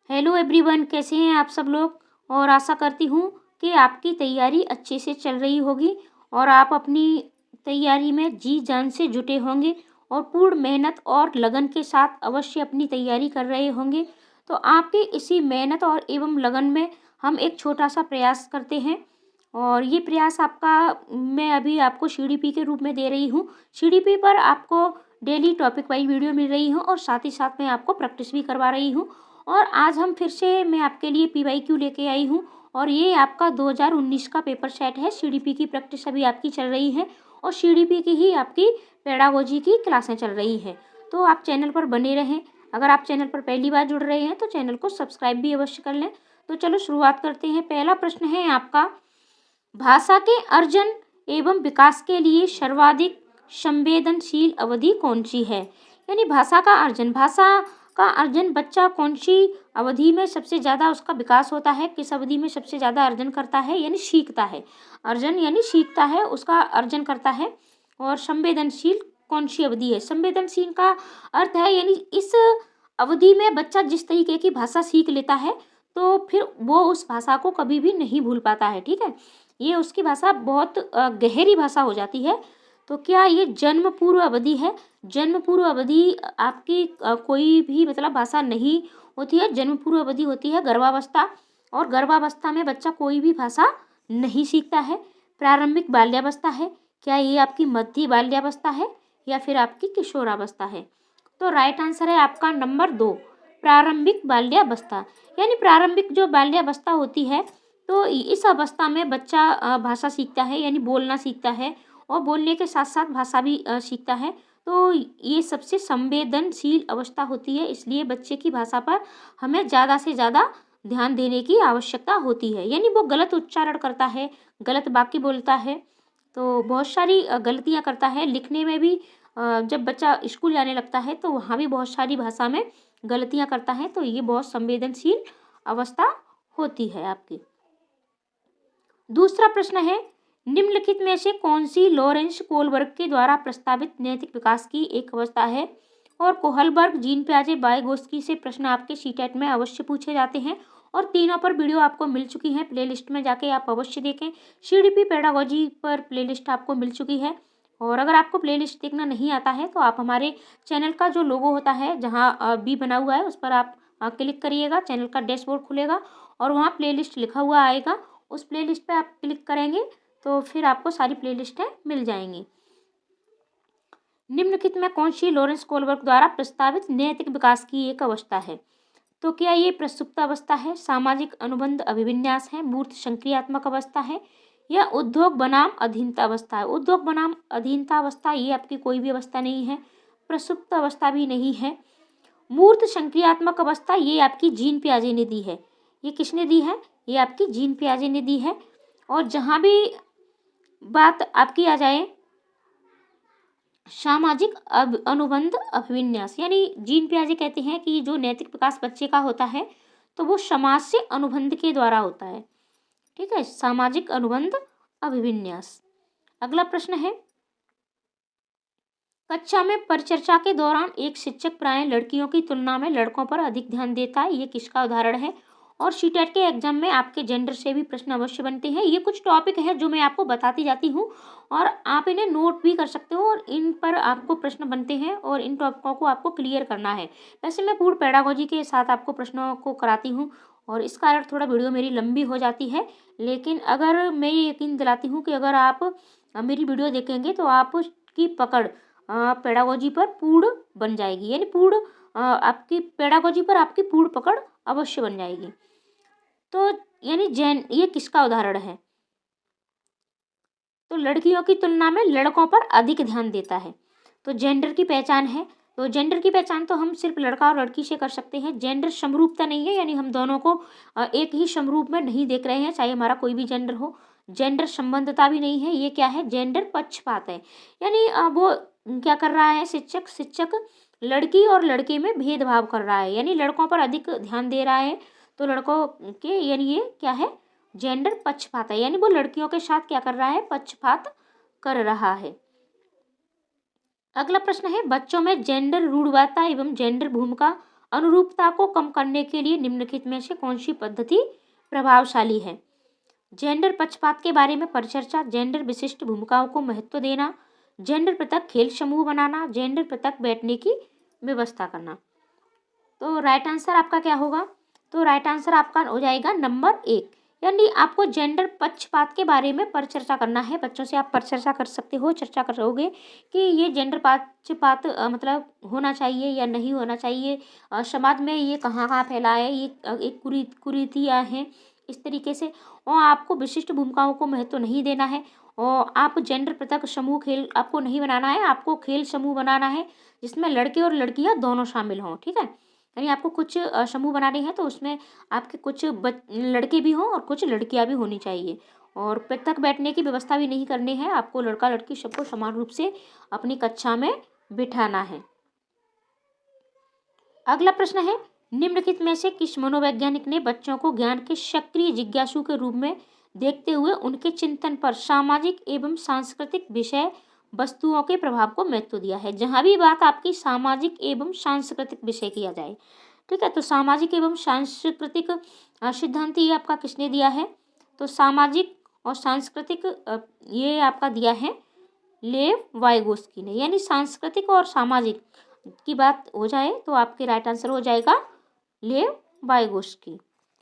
Hello everyone, कैसे हैं आप सब लोग। और आशा करती हूँ कि आपकी तैयारी अच्छे से चल रही होगी और आप अपनी तैयारी में जी जान से जुटे होंगे और पूर्ण मेहनत और लगन के साथ अवश्य अपनी तैयारी कर रहे होंगे। तो आपके इसी मेहनत और एवं लगन में हम एक छोटा सा प्रयास करते हैं और ये प्रयास आपका मैं अभी आपको सीडीपी के रूप में दे रही हूँ। सीडीपी पर आपको डेली टॉपिक वाइज वीडियो मिल रही हूँ और साथ ही साथ मैं आपको प्रैक्टिस भी करवा रही हूँ। और आज हम फिर से मैं आपके लिए पीवाईक्यू लेके आई हूँ और ये आपका 2019 का पेपर सेट है। सीडीपी की प्रैक्टिस अभी आपकी चल रही है और सीडीपी की ही आपकी पेडागोजी की क्लासें चल रही हैं। तो आप चैनल पर बने रहें। अगर आप चैनल पर पहली बार जुड़ रहे हैं तो चैनल को सब्सक्राइब भी अवश्य कर लें। तो चलो शुरुआत करते हैं। पहला प्रश्न है आपका, भाषा के अर्जन एवं विकास के लिए सर्वाधिक संवेदनशील अवधि कौन सी है। यानी भाषा का अर्जन बच्चा कौन सी अवधि में सबसे ज़्यादा उसका विकास होता है, किस अवधि में सबसे ज़्यादा अर्जन करता है, यानी सीखता है। अर्जन यानी सीखता है, उसका अर्जन करता है। और संवेदनशील कौन सी अवधि है। संवेदनशील का अर्थ है यानी इस अवधि में बच्चा जिस तरीके की भाषा सीख लेता है तो फिर वो उस भाषा को कभी भी नहीं भूल पाता है। ठीक है, ये उसकी भाषा बहुत गहरी भाषा हो जाती है। तो क्या ये जन्म पूर्व अवधि है। जन्म पूर्व अवधि आपकी कोई भी मतलब भाषा नहीं होती है। जन्म पूर्व अवधि होती है गर्भावस्था, और गर्भावस्था में बच्चा कोई भी भाषा नहीं सीखता है। प्रारंभिक बाल्यावस्था है, क्या ये आपकी मध्य बाल्यावस्था है या फिर आपकी किशोरावस्था है। तो राइट आंसर है आपका नंबर 2, प्रारंभिक बाल्यावस्था। यानी प्रारंभिक जो बाल्यावस्था होती है तो इस अवस्था में बच्चा भाषा सीखता है, यानी बोलना सीखता है और बोलने के साथ साथ भाषा भी सीखता है। तो ये सबसे संवेदनशील अवस्था होती है, इसलिए बच्चे की भाषा पर हमें ज़्यादा से ज़्यादा ध्यान देने की आवश्यकता होती है। यानी वो गलत उच्चारण करता है, गलत वाक्य बोलता है, तो बहुत सारी गलतियाँ करता है। लिखने में भी जब बच्चा स्कूल जाने लगता है तो वहाँ भी बहुत सारी भाषा में गलतियाँ करता है। तो ये बहुत संवेदनशील अवस्था होती है आपकी। दूसरा प्रश्न है, निम्नलिखित में से कौन सी लॉरेंस कोहलबर्ग के द्वारा प्रस्तावित नैतिक विकास की एक अवस्था है। और कोहलबर्ग, जीन पियाजे, वाइगोत्स्की से प्रश्न आपके सीटेट में अवश्य पूछे जाते हैं और तीनों पर वीडियो आपको मिल चुकी है। प्लेलिस्ट में जाके आप अवश्य देखें। सीडीपी पेडागोजी पर प्लेलिस्ट आपको मिल चुकी है। और अगर आपको प्लेलिस्ट देखना नहीं आता है तो आप हमारे चैनल का जो लोगो होता है जहाँ बी बना हुआ है उस पर आप क्लिक करिएगा। चैनल का डैशबोर्ड खुलेगा और वहाँ प्लेलिस्ट लिखा हुआ आएगा। उस प्लेलिस्ट पे आप क्लिक करेंगे तो फिर आपको सारी प्लेलिस्टें मिल जाएंगी। निम्नलिखित में कौन सी लॉरेंस कोहलबर्ग द्वारा प्रस्तावित नैतिक विकास की एक अवस्था है। तो क्या ये प्रसुप्त अवस्था है, सामाजिक अनुबंध अभिविन्यास है, मूर्त संक्रियात्मक अवस्था है या उद्योग बनाम अधीनता अवस्था है। उद्योग बनाम अधीनता अवस्था ये आपकी कोई भी अवस्था नहीं है, प्रसुप्त अवस्था भी नहीं है। मूर्त संक्रियात्मक अवस्था ये आपकी जीन पियाजे ने दी है। ये किसने दी है, ये आपकी जीन पियाजे ने दी है। और जहाँ भी बात आपकी आ जाए सामाजिक अनुबंध अभिविन्यास, यानी जीन पियाजे कहते हैं कि जो नैतिक विकास बच्चे का होता है तो वो समाज से अनुबंध के द्वारा होता है। ठीक है, सामाजिक अनुबंध अभिविन्यास। अगला प्रश्न है, कक्षा में परिचर्चा के दौरान एक शिक्षक प्रायः लड़कियों की तुलना में लड़कों पर अधिक ध्यान देता है, ये किसका उदाहरण है। और सीटेट के एग्जाम में आपके जेंडर से भी प्रश्न अवश्य बनते हैं। ये कुछ टॉपिक है जो मैं आपको बताती जाती हूँ और आप इन्हें नोट भी कर सकते हो और इन पर आपको प्रश्न बनते हैं और इन टॉपिकों को आपको क्लियर करना है। वैसे मैं पूर्ण पेडागोजी के साथ आपको प्रश्नों को कराती हूँ और इस कारण थोड़ा वीडियो मेरी लंबी हो जाती है, लेकिन अगर मैं ये यकीन दिलाती हूँ कि अगर आप मेरी वीडियो देखेंगे तो आपकी पकड़ पेडागोजी पर पूर्ण बन जाएगी, यानी पूर्ण आपकी पेडागोजी पर आपकी पूर्ण पकड़ अवश्य बन जाएगी। तो यानी ये किसका उदाहरण है, तो लड़कियों की तुलना में लड़कों पर अधिक ध्यान देता है। तो जेंडर की पहचान है, तो जेंडर की पहचान तो हम सिर्फ लड़का और लड़की से कर सकते हैं। जेंडर समरूपता नहीं है, यानी हम दोनों को एक ही समरूप में नहीं देख रहे हैं, चाहे हमारा कोई भी जेंडर हो। जेंडर संबंधता भी नहीं है, ये क्या है, जेंडर पक्षपात है। यानी वो क्या कर रहा है, शिक्षक लड़की और लड़के में भेदभाव कर रहा है, यानी लड़कों पर अधिक ध्यान दे रहा है। तो लड़कों के यानी ये क्या है, जेंडर पक्षपात है, यानी वो लड़कियों के साथ क्या कर रहा है, पक्षपात कर रहा है। अगला प्रश्न है, बच्चों में जेंडर रूढ़वादिता एवं जेंडर भूमिका अनुरूपता को कम करने के लिए निम्नलिखित में से कौन सी पद्धति प्रभावशाली है? जेंडर पक्षपात के बारे में परिचर्चा, जेंडर विशिष्ट भूमिकाओं को महत्व देना, जेंडर पृथक खेल समूह बनाना, जेंडर पृथक बैठने की व्यवस्था करना। तो राइट आंसर आपका क्या होगा? तो राइट आंसर आपका हो जाएगा नंबर 1, यानी आपको जेंडर पक्षपात के बारे में परिचर्चा करना है। बच्चों से आप परिचर्चा कर सकते हो, चर्चा करोगे कि ये जेंडर पक्षपात मतलब होना चाहिए या नहीं होना चाहिए, समाज में ये कहाँ कहाँ फैला है, ये एक कुरीतियाँ हैं इस तरीके से। और आपको विशिष्ट भूमिकाओं को महत्व नहीं देना है, और आप जेंडर पृथक समूह खेल आपको नहीं बनाना है, आपको खेल समूह बनाना है जिसमें लड़के और लड़कियां दोनों शामिल हों। ठीक है, यानी आपको कुछ समूह बनाने हैं तो उसमें आपके कुछ लड़के भी हों और कुछ लड़कियां भी होनी चाहिए, और पृथक बैठने की व्यवस्था भी नहीं करनी है। आपको लड़का लड़की सबको समान रूप से अपनी कक्षा में बिठाना है। अगला प्रश्न है, निम्नलिखित में से किस मनोवैज्ञानिक ने बच्चों को ज्ञान के सक्रिय जिज्ञासु के रूप में देखते हुए उनके चिंतन पर सामाजिक एवं सांस्कृतिक विषय वस्तुओं के प्रभाव को महत्व दिया है? जहाँ भी बात आपकी सामाजिक एवं सांस्कृतिक विषय किया जाए, ठीक है, तो सामाजिक एवं सांस्कृतिक सिद्धांत ये आपका किसने दिया है? तो सामाजिक और सांस्कृतिक ये आपका दिया है लेव वाइगोस्की ने। यानी सांस्कृतिक और सामाजिक की बात हो जाए तो आपके राइट आंसर हो जाएगा लेव वाइगोस्की।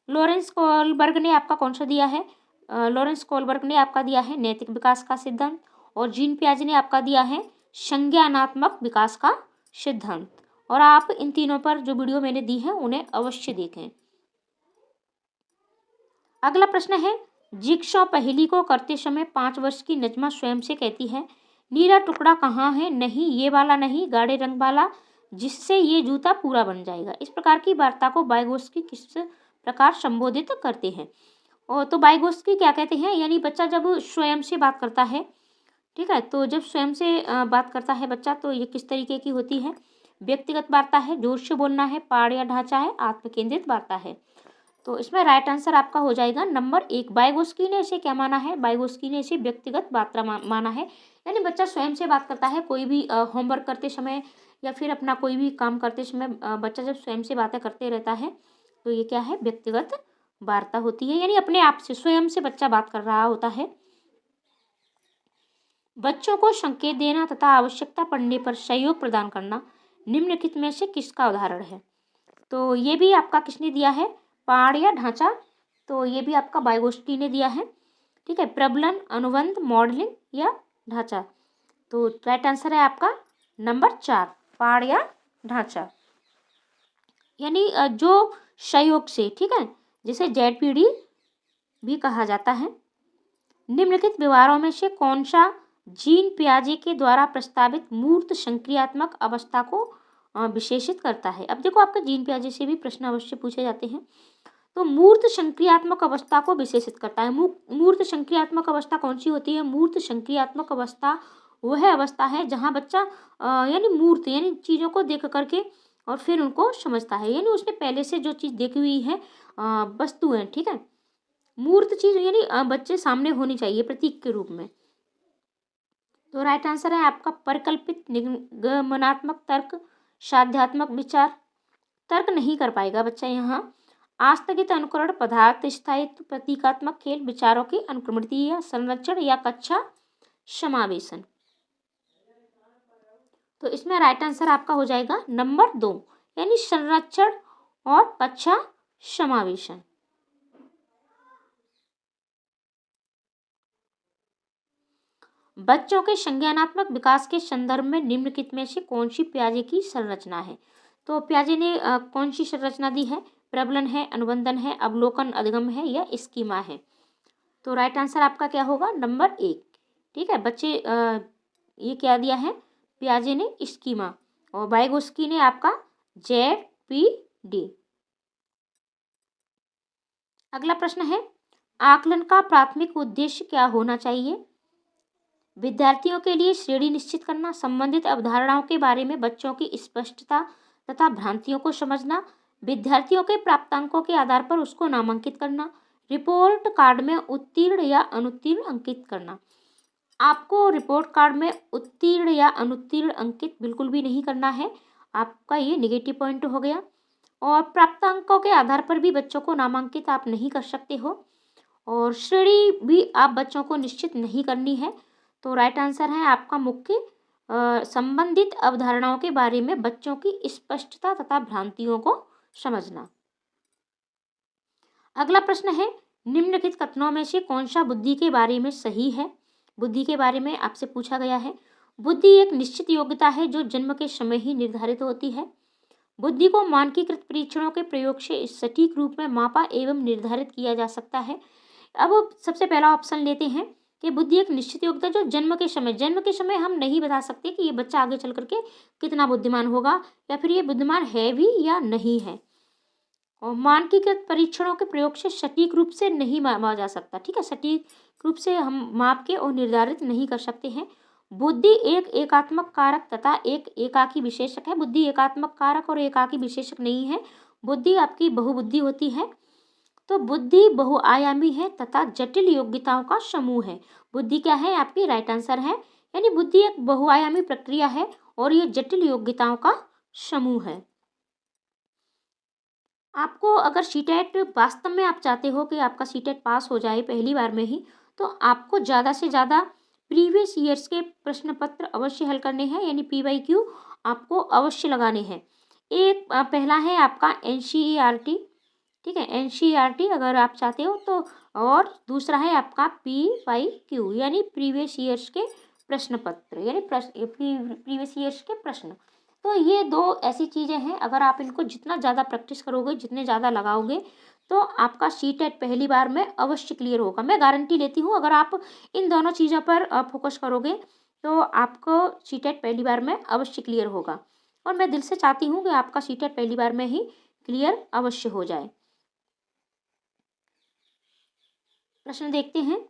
लॉरेंस कोलबर्ग ने आपका कौन सा दिया है? लॉरेंस कोलबर्ग ने आपका दिया है नैतिक विकास का सिद्धांत, और जीन पियाजे ने आपका दिया है संज्ञानात्मक विकास का सिद्धांत। और आप इन तीनों पर जो वीडियो मैंने दी है उन्हें अवश्य देखें। अगला प्रश्न है, जिगसॉ पहेली को करते समय 5 वर्ष की नजमा स्वयं से कहती है, नीला टुकड़ा कहाँ है? नहीं, ये वाला नहीं, गाढ़े रंग वाला, जिससे ये जूता पूरा बन जाएगा। इस प्रकार की वार्ता को वाइगोस्की किस प्रकार संबोधित करते हैं? और तो वाइगोस्की क्या कहते हैं, यानी बच्चा जब स्वयं से बात करता है, ठीक है, तो जब स्वयं से बात करता है बच्चा तो ये किस तरीके की होती है? व्यक्तिगत वार्ता है, जोर से बोलना है, पाठ या ढांचा है, आत्मकेंद्रित वार्ता है। तो इसमें राइट आंसर आपका हो जाएगा नंबर 1। वाइगोस्की ने इसे क्या माना है? वाइगोस्की ने इसे व्यक्तिगत वार्ता माना है, यानी बच्चा स्वयं से बात करता है। कोई भी होमवर्क करते समय या फिर अपना कोई भी काम करते समय बच्चा जब स्वयं से बातें करते रहता है तो ये क्या है? व्यक्तिगत वार्ता होती है, यानी अपने आप से स्वयं से बच्चा बात कर रहा होता है। बच्चों को संकेत देना तथा आवश्यकता पड़ने पर सहयोग प्रदान करना निम्नलिखित में से किसका उदाहरण है? तो ये भी आपका किसने दिया है? पाठ या ढांचा, तो ये भी आपका वाइगोस्की ने दिया है। ठीक है, प्रबलन, अनुबंध, मॉडलिंग या ढांचा। तो राइट आंसर है आपका नंबर 4, पाठ या ढांचा, यानी जो सहयोग से, ठीक है, जिसे ZPD भी कहा जाता है। निम्नलिखित व्यवहारों में से कौन सा जीन पियाजे के द्वारा प्रस्तावित मूर्त संक्रियात्मक अवस्था को विशेषित करता है? अब देखो, आपके जीन पियाजे से भी प्रश्न अवश्य पूछे जाते हैं। तो मूर्त संक्रियात्मक अवस्था को विशेषित करता है। मूर्त संक्रियात्मक अवस्था कौन सी होती है? मूर्त संक्रियात्मक अवस्था वह अवस्था है जहाँ बच्चा यानी मूर्त यानी चीज़ों को देख करके और फिर उनको समझता है, यानी उसने पहले से जो चीज़ देखी हुई है वस्तु है, ठीक है, मूर्त चीज़ यानी बच्चे सामने होनी चाहिए प्रतीक के रूप में। तो राइट आंसर है आपका परिकल्पित निगमनात्मक तर्क, साध्यात्मक विचार। तर्क नहीं कर पाएगा बच्चा यहाँ। आस्थगित अनुकरण, पदार्थ स्थायित्व, प्रतीकात्मक खेल, विचारों की अनुक्रमणीय संरक्षण या कक्षा समावेशन। तो इसमें राइट आंसर आपका हो जाएगा नंबर 2, यानी संरक्षण और कक्षा समावेशन। बच्चों के संज्ञानात्मक विकास के संदर्भ में निम्नलिखित में से कौन सी पियाजे की संरचना है? तो पियाजे ने कौन सी संरचना दी है? प्रबलन है, अनुबंधन है, अवलोकन अधिगम है या स्कीमा है? तो राइट आंसर आपका क्या होगा? नंबर 1। ठीक है बच्चे, ये क्या दिया है पियाजे ने? स्कीमा। और वाइगोस्की ने आपका ZPD। अगला प्रश्न है, आकलन का प्राथमिक उद्देश्य क्या होना चाहिए? विद्यार्थियों के लिए श्रेणी निश्चित करना, संबंधित अवधारणाओं के बारे में बच्चों की स्पष्टता तथा भ्रांतियों को समझना, विद्यार्थियों के प्राप्तांकों के आधार पर उसको नामांकित करना, रिपोर्ट कार्ड में उत्तीर्ण या अनुत्तीर्ण अंकित करना। आपको रिपोर्ट कार्ड में उत्तीर्ण या अनुत्तीर्ण अंकित बिल्कुल भी नहीं करना है, आपका ये नेगेटिव पॉइंट हो गया। और प्राप्तांकों के आधार पर भी बच्चों को नामांकित आप नहीं कर सकते हो, और श्रेणी भी आप बच्चों को निश्चित नहीं करनी है। तो राइट आंसर है आपका मुख्य संबंधित अवधारणाओं के बारे में बच्चों की स्पष्टता तथा भ्रांतियों को समझना। अगला प्रश्न है, निम्नलिखित कथनों में से कौन सा बुद्धि के बारे में सही है? बुद्धि के बारे में आपसे पूछा गया है। बुद्धि एक निश्चित योग्यता है जो जन्म के समय ही निर्धारित होती है। बुद्धि को मानकीकृत परीक्षणों के प्रयोग से सटीक रूप में मापा एवं निर्धारित किया जा सकता है। अब सबसे पहला ऑप्शन लेते हैं कि बुद्धि एक निश्चित योग्यता जो जन्म के समय हम नहीं बता सकते कि ये बच्चा आगे चल करके कितना बुद्धिमान होगा या फिर ये बुद्धिमान है भी या नहीं है। और मानकीकृत परीक्षणों के प्रयोग से सटीक रूप से नहीं मापा जा सकता। ठीक है, सटीक रूप से हम माप के और निर्धारित नहीं कर सकते हैं। बुद्धि एक एकात्मक कारक तथा एक एकाकी विशेषक है। बुद्धि एकात्मक कारक और एकाकी विशेषक नहीं है। बुद्धि आपकी बहुबुद्धि होती है। तो बुद्धि बहुआयामी है तथा जटिल योग्यताओं का समूह है। बुद्धि क्या है? आपकी राइट आंसर है, यानी बुद्धि एक बहुआयामी प्रक्रिया है और ये जटिल योग्यताओं का समूह है। आपको अगर सीटेट वास्तव में आप चाहते हो कि आपका सीटेट पास हो जाए पहली बार में ही, तो आपको ज़्यादा से ज़्यादा प्रीवियस ईयर्स के प्रश्न पत्र अवश्य हल करने हैं, यानी PYQ आपको अवश्य लगाने हैं। एक पहला है आपका NCERT, ठीक है, NCERT अगर आप चाहते हो तो, और दूसरा है आपका PYQ यानी प्रीवियस ईयर्स के प्रश्न पत्र, यानी प्रीवियस ईयर्स के प्रश्न। तो ये दो ऐसी चीज़ें हैं, अगर आप इनको जितना ज़्यादा प्रैक्टिस करोगे, जितने ज़्यादा लगाओगे, तो आपका सीटेट पहली बार में अवश्य क्लियर होगा। मैं गारंटी लेती हूँ, अगर आप इन दोनों चीज़ों पर फोकस करोगे तो आपको सीटेट पहली बार में अवश्य क्लियर होगा। और मैं दिल से चाहती हूँ कि आपका सीटेट पहली बार में ही क्लियर अवश्य हो जाए। प्रश्न देखते हैं।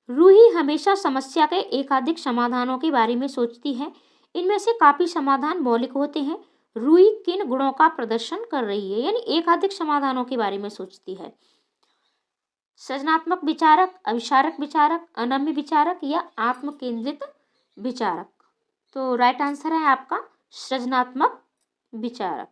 रूही हमेशा समस्या के एकाधिक समाधानों के बारे में सोचती है। इनमें से काफी समाधान मौलिक होते हैं। रूही किन गुणों का प्रदर्शन कर रही है? यानी एकाधिक समाधानों के बारे में सोचती है। सृजनात्मक विचारक, अविचारक विचारक, अनम्य विचारक या आत्म केंद्रित विचारक? तो राइट आंसर है आपका सृजनात्मक विचारक।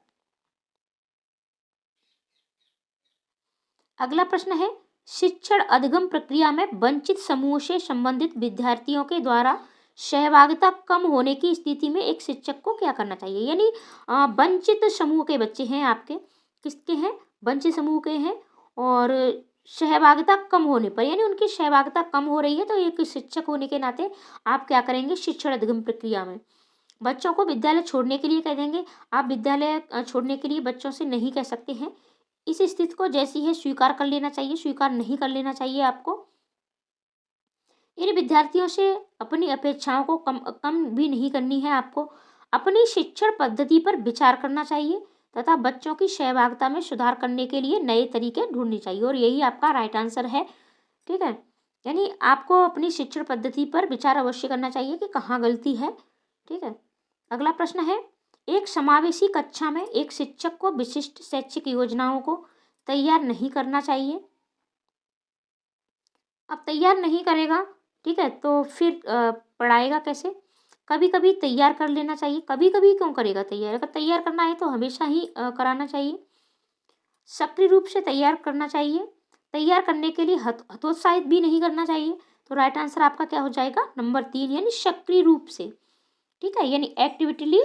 अगला प्रश्न है, शिक्षण अधिगम प्रक्रिया में वंचित समूह से संबंधित विद्यार्थियों के द्वारा सहभागिता कम होने की स्थिति में एक शिक्षक को क्या करना चाहिए? यानी वंचित समूह के बच्चे हैं आपके, किसके हैं? वंचित समूह के हैं, और सहभागिता कम होने पर, यानी उनकी सहभागिता कम हो रही है, तो एक शिक्षक होने के नाते आप क्या करेंगे? शिक्षण अधिगम प्रक्रिया में बच्चों को विद्यालय छोड़ने के लिए कह देंगे। आप विद्यालय छोड़ने के लिए बच्चों से नहीं कह सकते हैं। इस स्थिति को जैसी है स्वीकार कर लेना चाहिए, स्वीकार नहीं कर लेना चाहिए आपको। इन विद्यार्थियों से अपनी अपेक्षाओं को कम भी नहीं करनी है आपको। अपनी शिक्षण पद्धति पर विचार करना चाहिए तथा बच्चों की सहभागिता में सुधार करने के लिए नए तरीके ढूंढने चाहिए, और यही आपका राइट आंसर है। ठीक है, यानी आपको अपनी शिक्षण पद्धति पर विचार अवश्य करना चाहिए कि कहाँ गलती है। ठीक है, अगला प्रश्न है, एक समावेशी कक्षा में एक शिक्षक को विशिष्ट शैक्षिक योजनाओं को तैयार नहीं करना चाहिए। अब तैयार नहीं करेगा, ठीक है, तो फिर पढ़ाएगा कैसे? कभी कभी तैयार कर लेना चाहिए। कभी कभी क्यों करेगा तैयार? अगर तैयार करना है तो हमेशा ही कराना चाहिए। सक्रिय रूप से तैयार करना चाहिए। तैयार करने के लिए हतोत्साहित भी नहीं करना चाहिए। तो राइट आंसर आपका क्या हो जाएगा? नंबर 3, यानी सक्रिय रूप से। ठीक है, यानी एक्टिविटीली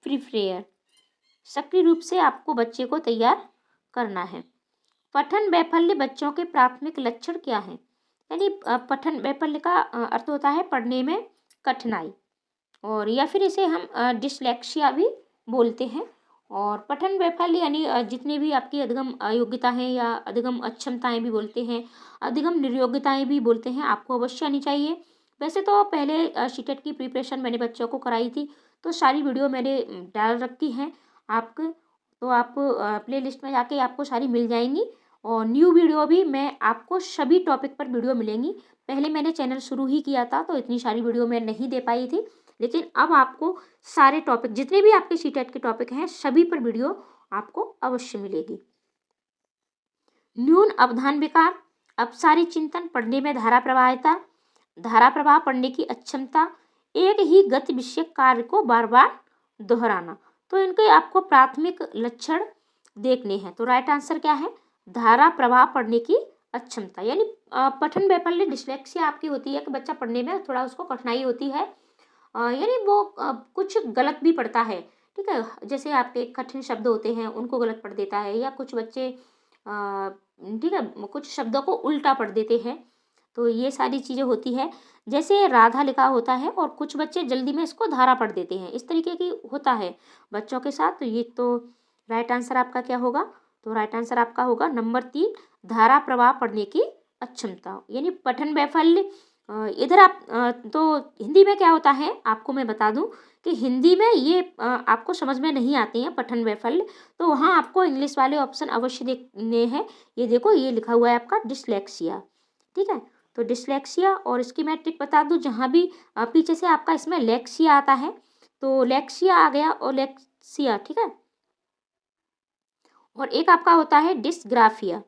प्रिपेयर, सक्रिय रूप से आपको बच्चे को तैयार करना है। पठन वैफल्य बच्चों के प्राथमिक लक्षण क्या हैं? यानी पठन वैफल्य का अर्थ होता है पढ़ने में कठिनाई, और या फिर इसे हम डिसलेक्सिया भी बोलते हैं। और पठन वैफल्य यानी जितनी भी आपकी अधिगम अयोग्यता है या अधिगम अक्षमताएं भी बोलते हैं, अधिगम निर्योग्यताएं भी बोलते हैं, आपको अवश्य आनी चाहिए। वैसे तो पहले सीटेट की प्रिपरेशन मैंने बच्चों को कराई थी, तो सारी वीडियो मैंने डाल रखी हैं आपको, तो आप प्ले लिस्ट में जाके आपको सारी मिल जाएंगी। और न्यू वीडियो भी मैं आपको सभी टॉपिक पर वीडियो मिलेंगी। पहले मैंने चैनल शुरू ही किया था तो इतनी सारी वीडियो मैं नहीं दे पाई थी, लेकिन अब आपको सारे टॉपिक, जितने भी आपके सीटेट के टॉपिक हैं, सभी पर वीडियो आपको अवश्य मिलेगी। न्यून अवधान विकार, अपसारी चिंतन, पढ़ने में धारा प्रवाहिता, धारा प्रवाह, पढ़ने की अक्षमता, एक ही गति विषयक कार्य को बार बार दोहराना। तो इनके आपको प्राथमिक लक्षण देखने हैं। तो राइट आंसर क्या है? धारा प्रवाह पढ़ने की अक्षमता, यानी पठन वैफल्य डिस्लेक्सिया आपकी होती है कि बच्चा पढ़ने में थोड़ा उसको कठिनाई होती है, यानी वो कुछ गलत भी पढ़ता है, ठीक है। जैसे आपके कठिन शब्द होते हैं उनको गलत पढ़ देता है, या कुछ बच्चे ठीक है कुछ शब्दों को उल्टा पढ़ देते हैं, तो ये सारी चीज़ें होती है। जैसे राधा लिखा होता है और कुछ बच्चे जल्दी में इसको धारा पढ़ देते हैं, इस तरीके की होता है बच्चों के साथ। तो ये तो राइट आंसर आपका क्या होगा? तो राइट आंसर आपका होगा नंबर 3, धारा प्रवाह पढ़ने की अक्षमता, यानी पठन वैफल्य। इधर आप तो हिंदी में क्या होता है आपको मैं बता दूं कि हिंदी में ये आपको समझ में नहीं आते हैं पठन वैफल्य, तो वहाँ आपको इंग्लिश वाले ऑप्शन अवश्य देखने हैं। ये देखो, ये लिखा हुआ है आपका डिसलेक्सिया, ठीक है। तो डिसलेक्सिया, और इसकी मैं ट्रिक बता दूं, जहाँ भी पीछे से आपका इसमें लेक्सिया आता है, तो लेक्सिया आ गया और लेक्सिया, ठीक है। और एक आपका होता है डिस्ग्राफिया,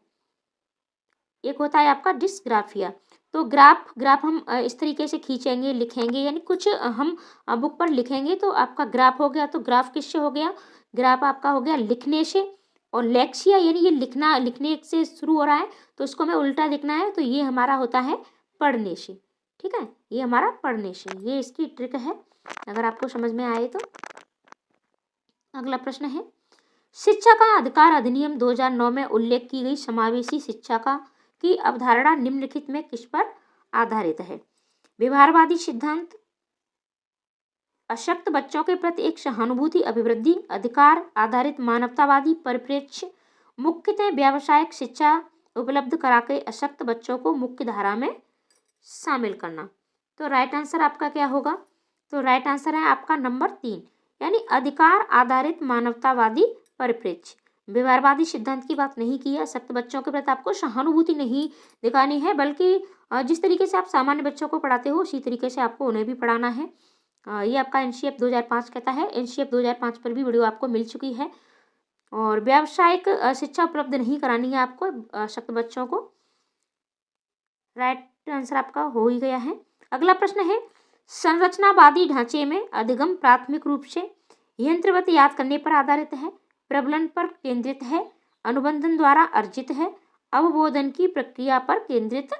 एक होता है आपका डिस्ग्राफिया। तो ग्राफ हम इस तरीके से खींचेंगे, लिखेंगे, यानी कुछ हम बुक पर लिखेंगे तो आपका ग्राफ हो गया। तो ग्राफ किससे हो गया? ग्राफ आपका हो गया लिखने से। और लेक्सिया यानी ये लिखने से शुरू हो रहा है, तो इसको हमें उल्टा लिखना है, तो ये हमारा होता है पढ़ने से, ठीक है। ये हमारा पढ़ने से, ये इसकी ट्रिक है, अगर आपको समझ में आए तो। अगला प्रश्न है, शिक्षा का अधिकार अधिनियम 2009 में उल्लेख की गई समावेशी शिक्षा का की अवधारणा निम्नलिखित में किस पर आधारित है? व्यवहारवादी सिद्धांत, अशक्त बच्चों के प्रति एक सहानुभूति अभिवृद्धि, अधिकार आधारित मानवतावादी परिप्रेक्ष्य, मुख्यतः व्यावसायिक शिक्षा उपलब्ध करा के अशक्त बच्चों को मुख्य धारा में शामिल करना। तो राइट आंसर आपका क्या होगा? तो राइट आंसर है आपका नंबर 3, यानी अधिकार आधारित मानवतावादी परिप्रेक्ष्य। व्यवहारवादी सिद्धांत की बात नहीं की है, सख्त बच्चों के प्रति आपको सहानुभूति नहीं दिखानी है, बल्कि जिस तरीके से आप सामान्य बच्चों को पढ़ाते हो उसी तरीके से आपको उन्हें भी पढ़ाना है। ये आपका एनसीएफ 2005 कहता है। एनसीएफ 2005 पर भी वीडियो आपको मिल चुकी है। और व्यावसायिक शिक्षा उपलब्ध नहीं करानी है आपको सख्त बच्चों को। राइट आंसर आपका हो ही गया है। अगला प्रश्न है, संरचनावादी ढांचे में अधिगम प्राथमिक रूप से यंत्रवत याद करने पर आधारित है, प्रबलन पर केंद्रित है, अनुबंधन द्वारा अर्जित है, अवबोधन की प्रक्रिया पर केंद्रित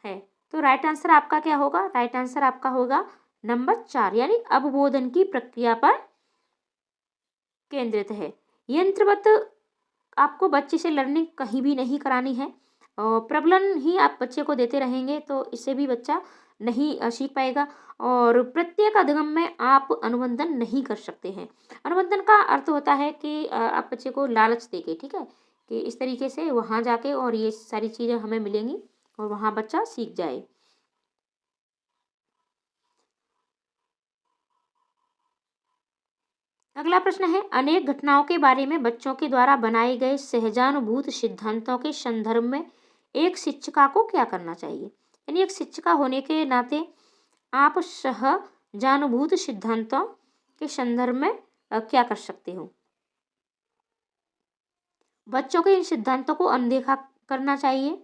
है। तो राइट आंसर आपका क्या होगा? राइट आंसर आपका होगा नंबर 4, यानी अवबोधन की प्रक्रिया पर केंद्रित है। यंत्रवत आपको बच्चे से लर्निंग कहीं भी नहीं करानी है, और प्रबलन ही आप बच्चे को देते रहेंगे तो इससे भी बच्चा नहीं सीख पाएगा। और प्रत्येक अधिगम में आप अनुबंधन नहीं कर सकते हैं। अनुबंधन का अर्थ होता है कि आप बच्चे को लालच देके, ठीक है, कि इस तरीके से वहाँ जाके और ये सारी चीज़ें हमें मिलेंगी और वहाँ बच्चा सीख जाए। अगला प्रश्न है, अनेक घटनाओं के बारे में बच्चों के द्वारा बनाए गए सहजानुभूत सिद्धांतों के संदर्भ में एक शिक्षिका को क्या करना चाहिए? यानी एक शिक्षिका होने के नाते आप सहजानुभूत सिद्धांतों के संदर्भ में क्या कर सकते हो? बच्चों के इन सिद्धांतों को अनदेखा करना चाहिए।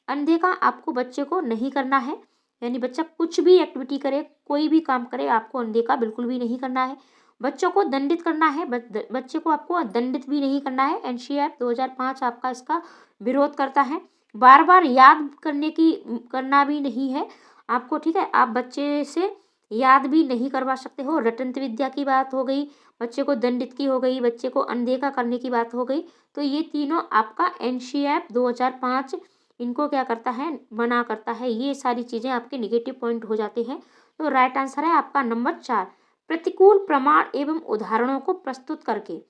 अनदेखा आपको बच्चे को नहीं करना है, यानी बच्चा कुछ भी एक्टिविटी करे, कोई भी काम करे, आपको अनदेखा बिल्कुल भी नहीं करना है। बच्चों को दंडित करना है, बच्चे को आपको दंडित भी नहीं करना है। एनसीईआरटी 2005 आपका इसका विरोध करता है। बार बार याद करना भी नहीं है आपको, ठीक है। आप बच्चे से याद भी नहीं करवा सकते हो। रटंत विद्या की बात हो गई, बच्चे को दंडित की हो गई, बच्चे को अनदेखा करने की बात हो गई। तो ये तीनों आपका एनसीईआरटी 2005 इनको क्या करता है? मना करता है। ये सारी चीज़ें आपके निगेटिव पॉइंट हो जाते हैं। तो राइट आंसर है आपका नंबर 4, प्रतिकूल प्रमाण एवं उदाहरणों को प्रस्तुत करके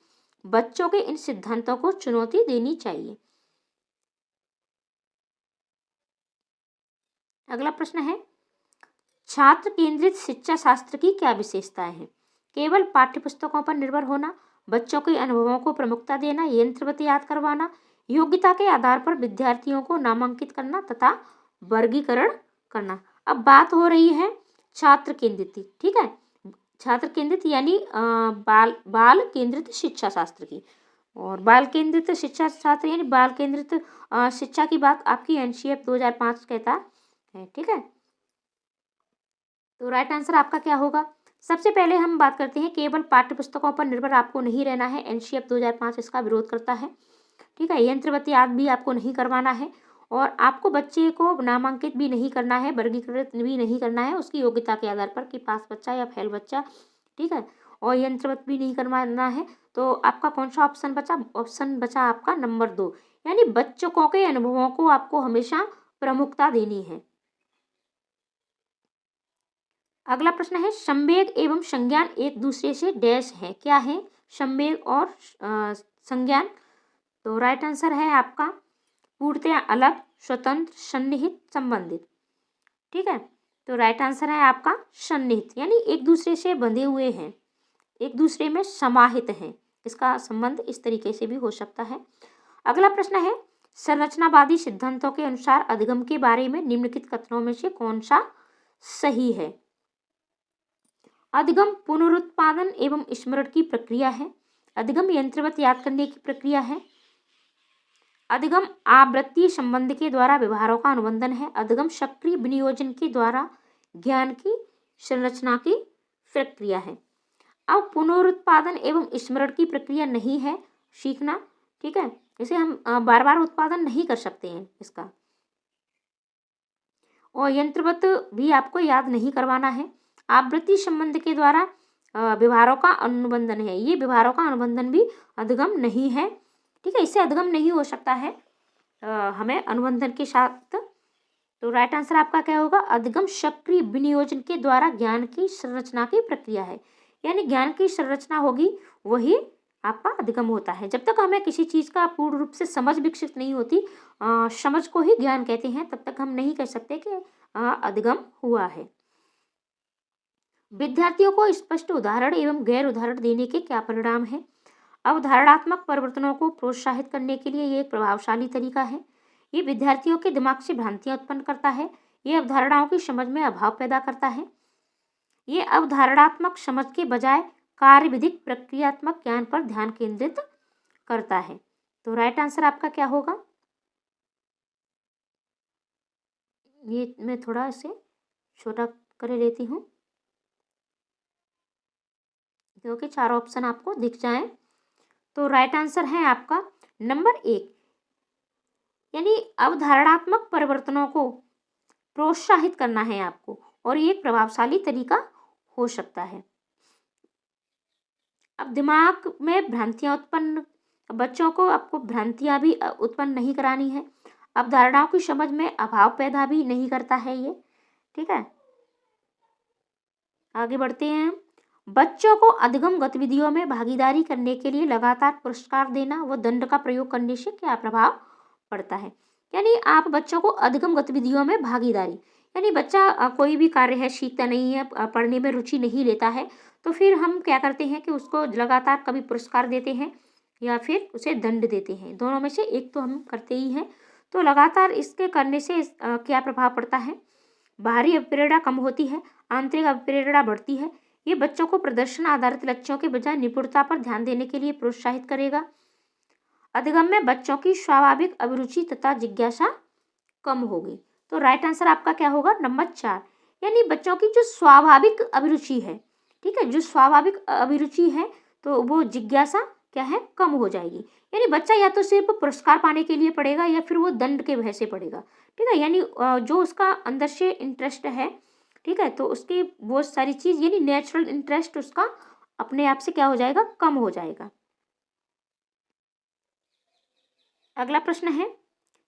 बच्चों के इन सिद्धांतों को चुनौती देनी चाहिए। अगला प्रश्न है, छात्र केंद्रित शिक्षा शास्त्र की क्या विशेषताएं हैं? केवल पाठ्यपुस्तकों पर निर्भर होना, बच्चों के अनुभवों को प्रमुखता देना, यंत्रवत याद करवाना, योग्यता के आधार पर विद्यार्थियों को नामांकित करना तथा वर्गीकरण करना। अब बात हो रही है छात्र केंद्रित, ठीक है, छात्र केंद्रित यानी बाल केंद्रित शिक्षा शास्त्र की। और बाल केंद्रित शिक्षा शास्त्र यानी बाल केंद्रित शिक्षा की बात आपकी एनसीईआरटी 2005 कहता है, ठीक है। तो राइट आंसर आपका क्या होगा? सबसे पहले हम बात करते हैं, केवल पाठ्य पुस्तकों पर निर्भर आपको नहीं रहना है। एनसीएफ 2005 इसका विरोध करता है। ठीक है, यंत्रवत याद भी आपको नहीं करवाना है और आपको बच्चे को नामांकित भी नहीं करना है, वर्गीकृत भी नहीं करना है उसकी योग्यता के आधार पर कि पास बच्चा या फेल बच्चा। ठीक है, और यंत्रवत भी नहीं करवाना है। तो आपका कौन सा ऑप्शन बचा? ऑप्शन बचा आपका नंबर 2, यानी बच्चों के अनुभवों को आपको हमेशा प्रमुखता देनी है। अगला प्रश्न है, संवेग एवं संज्ञान एक दूसरे से डैश है। क्या है संवेग और संज्ञान? तो राइट आंसर है आपका पूर्णतया अलग, स्वतंत्र, सन्निहित, संबंधित। ठीक है, तो राइट आंसर है आपका सन्निहित, यानी एक दूसरे से बंधे हुए हैं, एक दूसरे में समाहित हैं। इसका संबंध इस तरीके से भी हो सकता है। अगला प्रश्न है, संरचनावादी सिद्धांतों के अनुसार अधिगम के बारे में निम्नलिखित कथनों में से कौन सा सही है? अधिगम पुनरुत्पादन एवं स्मरण की प्रक्रिया है। अधिगम यंत्रवत याद करने की प्रक्रिया है। अधिगम आवृत्तीय संबंध के द्वारा व्यवहारों का अनुबंधन है। अधिगम सक्रिय विनियोजन के द्वारा ज्ञान की संरचना की प्रक्रिया है। अब पुनरुत्पादन एवं स्मरण की प्रक्रिया नहीं है सीखना। ठीक है, इसे हम बार बार उत्पादन नहीं कर सकते हैं इसका। और यंत्रवत भी आपको याद नहीं करवाना है। आवृत्ति संबंध के द्वारा व्यवहारों का अनुबंधन है, ये व्यवहारों का अनुबंधन भी अधिगम नहीं है। ठीक है, इससे अधिगम नहीं हो सकता है हमें अनुबंधन के साथ। तो राइट आंसर आपका क्या होगा? अधिगम सक्रिय विनियोजन के द्वारा ज्ञान की संरचना की प्रक्रिया है, यानी ज्ञान की संरचना होगी वही आपका अधिगम होता है। जब तक हमें किसी चीज़ का पूर्ण रूप से समझ विकसित नहीं होती, समझ को ही ज्ञान कहते हैं, तब तक हम नहीं कह सकते कि अधिगम हुआ है। विद्यार्थियों को स्पष्ट उदाहरण एवं गैर उदाहरण देने के क्या परिणाम है? अवधारणात्मक परिवर्तनों को प्रोत्साहित करने के लिए ये एक प्रभावशाली तरीका है। ये विद्यार्थियों के दिमाग से भ्रांतियां उत्पन्न करता है। ये अवधारणाओं की समझ में अभाव पैदा करता है। ये अवधारणात्मक समझ के बजाय कार्यविधिक प्रक्रियात्मक ज्ञान पर ध्यान केंद्रित करता है। तो राइट आंसर आपका क्या होगा? ये मैं थोड़ा इसे छोटा कर लेती हूँ क्योंकि चारों ऑप्शन आपको दिख जाएं। तो राइट आंसर है आपका नंबर 1, यानी अवधारणात्मक परिवर्तनों को प्रोत्साहित करना है आपको, और ये एक प्रभावशाली तरीका हो सकता है। अब दिमाग में भ्रांतियां उत्पन्न, बच्चों को आपको भ्रांतियां भी उत्पन्न नहीं करानी है। अवधारणाओं की समझ में अभाव पैदा भी नहीं करता है ये। ठीक है, आगे बढ़ते हैं। बच्चों को अधिगम गतिविधियों में भागीदारी करने के लिए लगातार पुरस्कार देना व दंड का प्रयोग करने से क्या प्रभाव पड़ता है? यानी आप बच्चों को अधिगम गतिविधियों में भागीदारी, यानी बच्चा कोई भी कार्य है सीखता नहीं है, पढ़ने में रुचि नहीं लेता है, तो फिर हम क्या करते हैं कि उसको लगातार कभी पुरस्कार देते हैं या फिर उसे दंड देते हैं। दोनों में से एक तो हम करते ही हैं। तो लगातार इसके करने से क्या प्रभाव पड़ता है? बाहरी अभिप्रेरणा कम होती है, आंतरिक अभिप्रेरणा बढ़ती है। ये बच्चों को प्रदर्शन आधारित लक्ष्यों के बजाय निपुणता पर ध्यान देने के लिए प्रोत्साहित करेगा। अधिगम में बच्चों की स्वाभाविक अभिरुचि तथा जिज्ञासा कम होगी। तो राइट आंसर आपका क्या होगा? नंबर 4, यानी बच्चों की जो स्वाभाविक अभिरुचि है, ठीक है, जो स्वाभाविक अभिरुचि है, तो वो जिज्ञासा क्या है? कम हो जाएगी। यानी बच्चा या तो सिर्फ पुरस्कार पाने के लिए पढ़ेगा या फिर वो दंड के भय से पढ़ेगा। ठीक है, यानी जो उसका अंदर से इंटरेस्ट है, ठीक है, तो उसकी वो सारी चीज़, यानी नेचुरल इंटरेस्ट उसका अपने आप से क्या हो जाएगा? कम हो जाएगा। अगला प्रश्न है,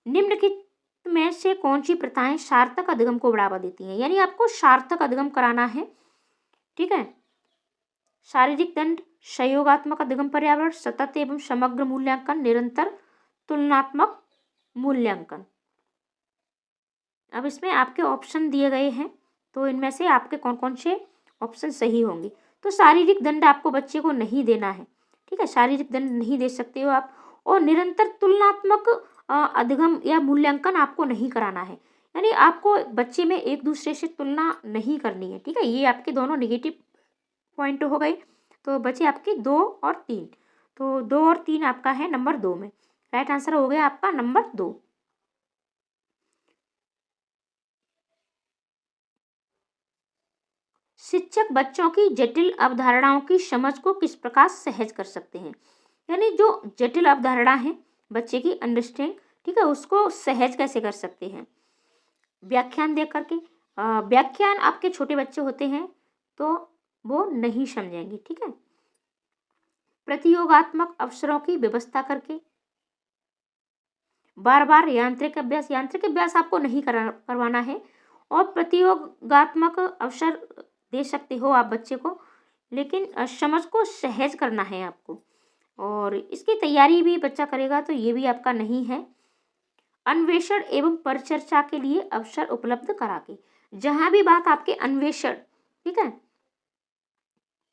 निम्नलिखित में से कौन सी प्रथाएं सार्थक अधिगम को बढ़ावा देती हैं? यानी आपको सार्थक अधिगम कराना है। ठीक है, शारीरिक दंड, सहयोगात्मक अधिगम पर्यावरण, सतत एवं समग्र मूल्यांकन, निरंतर तुलनात्मक मूल्यांकन। अब इसमें आपके ऑप्शन दिए गए हैं, तो इनमें से आपके कौन कौन से ऑप्शन सही होंगे? तो शारीरिक दंड आपको बच्चे को नहीं देना है। ठीक है, शारीरिक दंड नहीं दे सकते हो आप। और निरंतर तुलनात्मक अधिगम या मूल्यांकन आपको नहीं कराना है, यानी आपको बच्चे में एक दूसरे से तुलना नहीं करनी है। ठीक है, ये आपके दोनों निगेटिव पॉइंट हो गए। तो बचे आपके 2 और 3। तो 2 और 3 आपका है नंबर 2 में। राइट आंसर हो गया आपका नंबर 2। शिक्षक बच्चों की जटिल अवधारणाओं की समझ को किस प्रकार सहज कर सकते हैं। यानी जो जटिल अवधारणा है बच्चे की अंडरस्टैंड, ठीक है, उसको सहज कैसे कर सकते हैं। व्याख्यान दे करके, व्याख्यान आपके छोटे बच्चे होते हैं तो वो नहीं समझेंगे, ठीक है। प्रतियोगात्मक अवसरों की व्यवस्था करके, बार बार यांत्रिक अभ्यास आपको नहीं करवाना है, और प्रतियोगात्मक अवसर दे सकते हो आप बच्चे को, लेकिन समझ को सहज करना है आपको, और इसकी तैयारी भी बच्चा करेगा तो ये भी आपका नहीं है। अन्वेषण एवं परिचर्चा के लिए अवसर उपलब्ध करा के, जहां भी बात आपके अन्वेषण, ठीक है,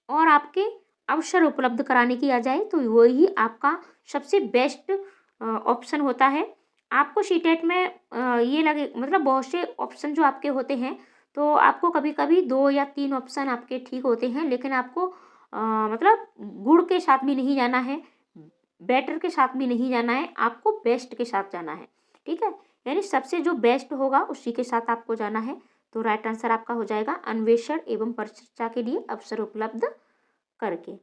और आपके अवसर उपलब्ध कराने की आ जाए तो वही आपका सबसे बेस्ट ऑप्शन होता है। आपको सीटेट में ये लगे, मतलब बहुत से ऑप्शन जो आपके होते हैं तो आपको कभी कभी 2 या 3 ऑप्शन आपके ठीक होते हैं, लेकिन आपको मतलब गुड़ के साथ भी नहीं जाना है, बेटर के साथ भी नहीं जाना है, आपको बेस्ट के साथ जाना है, ठीक है। यानी सबसे जो बेस्ट होगा उसी के साथ आपको जाना है। तो राइट आंसर आपका हो जाएगा अन्वेषण एवं परिचर्चा के लिए अवसर उपलब्ध करके।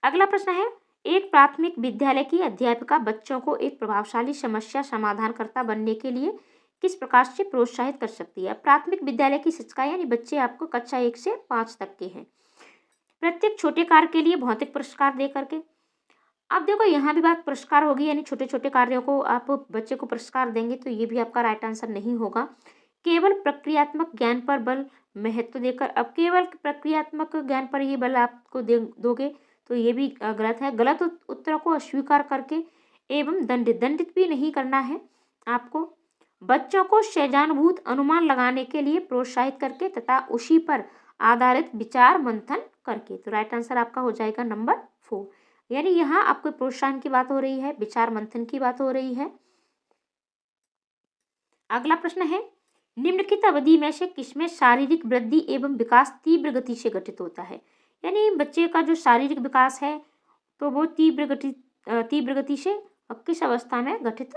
अगला प्रश्न है, एक प्राथमिक विद्यालय की अध्यापिका बच्चों को एक प्रभावशाली समस्या समाधानकर्ता बनने के लिए किस प्रकार से प्रोत्साहित कर सकती है। प्राथमिक विद्यालय की शिक्षिका यानी बच्चे आपको कक्षा 1 से 5 तक के हैं। प्रत्येक छोटे कार्य के लिए भौतिक पुरस्कार दे करके, अब देखो यहाँ भी बात पुरस्कार होगी, यानी छोटे छोटे कार्यों को आप बच्चे को पुरस्कार देंगे तो ये भी आपका राइट आंसर नहीं होगा। केवल प्रक्रियात्मक ज्ञान पर बल महत्व देकर, अब केवल प्रक्रियात्मक ज्ञान पर ही बल आपको दोगे तो ये भी गलत है। गलत उत्तरों को अस्वीकार करके एवं दंडित भी नहीं करना है आपको। बच्चों को सैद्धांतिक अनुमान लगाने के लिए प्रोत्साहित करके तथा उसी पर आधारित विचार मंथन करके, तो राइट आंसर आपका हो जाएगा नंबर 4। यानी यहाँ आपको प्रोत्साहन की बात हो रही है, विचार मंथन की बात हो रही है। अगला प्रश्न है, निम्नलिखित अवधि में से किसमें शारीरिक वृद्धि एवं विकास तीव्र गति से घटित होता है। यानी बच्चे का जो शारीरिक विकास है तो वो तीव्र गति से किस अवस्था में घटित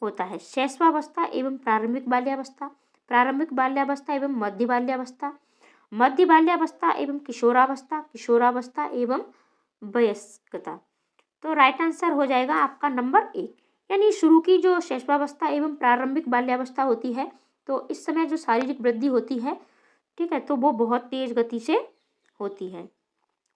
होता है। शैशवावस्था एवं प्रारंभिक बाल्यावस्था एवं मध्य बाल्यावस्था एवं किशोरावस्था एवं वयस्कता। तो राइट आंसर हो जाएगा आपका नंबर 1। यानी शुरू की जो शैशवावस्था एवं प्रारंभिक बाल्यावस्था होती है तो इस समय जो शारीरिक वृद्धि होती है, ठीक है, तो वो बहुत तेज गति से होती है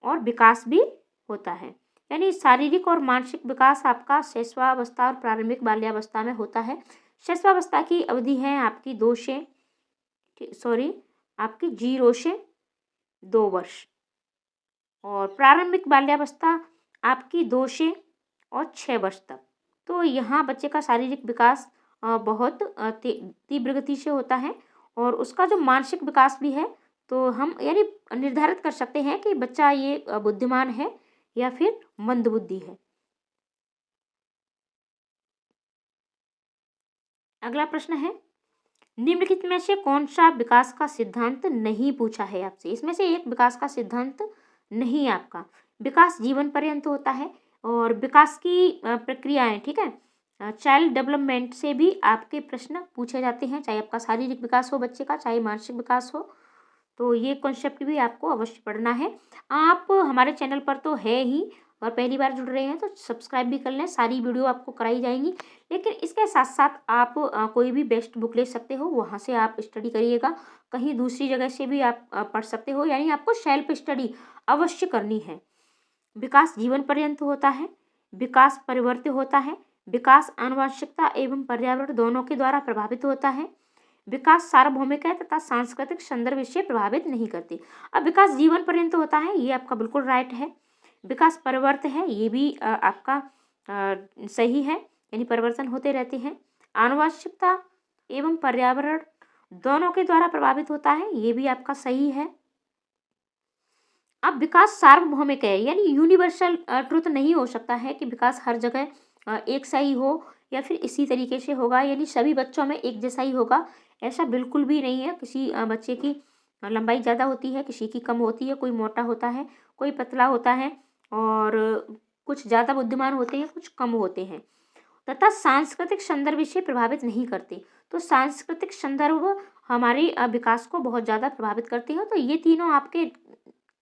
और विकास भी होता है। यानी शारीरिक और मानसिक विकास आपका शैशवावस्था और प्रारंभिक बाल्यावस्था में होता है। शैशवावस्था की अवधि है आपकी 0 से 2 वर्ष, और प्रारंभिक बाल्यावस्था आपकी 2 से 6 वर्ष तक। तो यहाँ बच्चे का शारीरिक विकास बहुत तीव्र गति से होता है, और उसका जो मानसिक विकास भी है तो हम यानी निर्धारित कर सकते हैं कि बच्चा ये बुद्धिमान है या फिर मंदबुद्धि है। अगला प्रश्न है, निम्नलिखित में से कौन सा विकास का सिद्धांत नहीं पूछा है आपसे। इसमें से एक विकास का सिद्धांत नहीं है आपका। विकास जीवन पर्यंत होता है, और विकास की प्रक्रियाएं, ठीक है, चाइल्ड डेवलपमेंट से भी आपके प्रश्न पूछे जाते हैं, चाहे आपका शारीरिक विकास हो बच्चे का, चाहे मानसिक विकास हो। तो ये कॉन्सेप्ट भी आपको अवश्य पढ़ना है। आप हमारे चैनल पर तो है ही, और पहली बार जुड़ रहे हैं तो सब्सक्राइब भी कर लें, सारी वीडियो आपको कराई जाएंगी। लेकिन इसके साथ साथ आप कोई भी बेस्ट बुक ले सकते हो, वहाँ से आप स्टडी करिएगा। कहीं दूसरी जगह से भी आप पढ़ सकते हो, यानी आपको सेल्फ स्टडी अवश्य करनी है। विकास जीवन पर्यंत होता है, विकास परिवर्तित होता है, विकास आनुवंशिकता एवं पर्यावरण दोनों के द्वारा प्रभावित होता है, विकास सार्वभौमिक है तथा सांस्कृतिक संदर्भ से प्रभावित नहीं करती। अब विकास जीवन पर्यंत होता है, ये आपका बिल्कुल राइट है। विकास परिवर्तित है, ये भी आपका सही है, यानी परिवर्तन होते रहते हैं। आनुवंशिकता एवं पर्यावरण दोनों के द्वारा प्रभावित होता है, ये भी आपका सही है। अब विकास सार्वभौमिक है, यानी यूनिवर्सल ट्रुथ नहीं हो सकता है कि विकास हर जगह एक सा ही हो या फिर इसी तरीके से होगा, यानी सभी बच्चों में एक जैसा ही होगा, ऐसा बिल्कुल भी नहीं है। किसी बच्चे की लंबाई ज़्यादा होती है, किसी की कम होती है, कोई मोटा होता है, कोई पतला होता है, और कुछ ज़्यादा बुद्धिमान होते हैं, कुछ कम होते हैं, तथा सांस्कृतिक संदर्भ से प्रभावित नहीं करते। तो सांस्कृतिक संदर्भ हमारे विकास को बहुत ज़्यादा प्रभावित करते हैं। तो ये तीनों आपके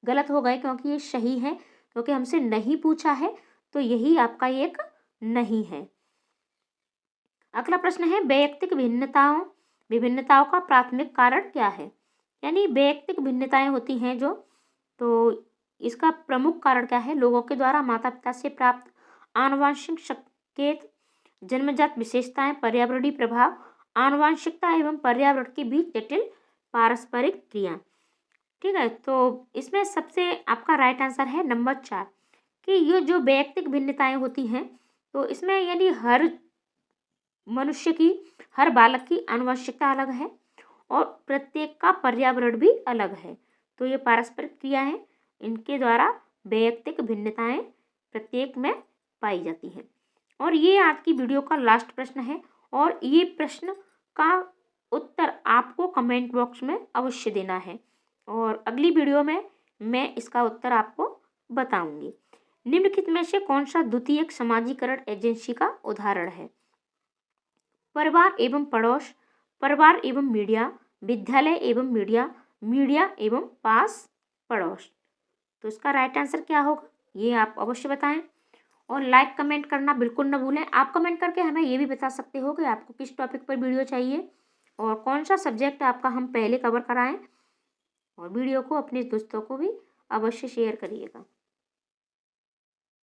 गलत हो गए क्योंकि ये सही है, क्योंकि हमसे नहीं पूछा है, तो यही आपका एक नहीं है। अगला प्रश्न है, वैयक्तिक विभिन्नताओं का प्राथमिक कारण क्या है? यानी वैयक्तिक भिन्नताएं होती हैं जो, तो इसका प्रमुख कारण क्या है? लोगों के द्वारा माता पिता से प्राप्त आनुवंशिक संकेत, जन्मजात विशेषताएं, पर्यावरणीय प्रभाव, आनुवंशिकता एवं पर्यावरण के बीच जटिल पारस्परिक क्रिया। ठीक है, तो इसमें सबसे आपका राइट आंसर है नंबर 4 कि ये जो वैयक्तिक भिन्नताएं होती हैं, तो इसमें यानी हर मनुष्य की, हर बालक की आनुवंशिकता अलग है और प्रत्येक का पर्यावरण भी अलग है। तो ये पारस्परिक क्रिया है, इनके द्वारा वैयक्तिक भिन्नताएं प्रत्येक में पाई जाती हैं। और ये आज की वीडियो का लास्ट प्रश्न है, और ये प्रश्न का उत्तर आपको कमेंट बॉक्स में अवश्य देना है, और अगली वीडियो में मैं इसका उत्तर आपको बताऊंगी। निम्नलिखित में से कौन सा द्वितीयक समाजीकरण एजेंसी का उदाहरण है? परिवार एवं पड़ोस, परिवार एवं मीडिया, विद्यालय एवं मीडिया, मीडिया एवं पास पड़ोस। तो इसका राइट आंसर क्या होगा, ये आप अवश्य बताएं, और लाइक कमेंट करना बिल्कुल न भूलें। आप कमेंट करके हमें ये भी बता सकते हो कि आपको किस टॉपिक पर वीडियो चाहिए और कौन सा सब्जेक्ट आपका हम पहले कवर कराएं, और वीडियो को अपने दोस्तों को भी अवश्य शेयर करिएगा।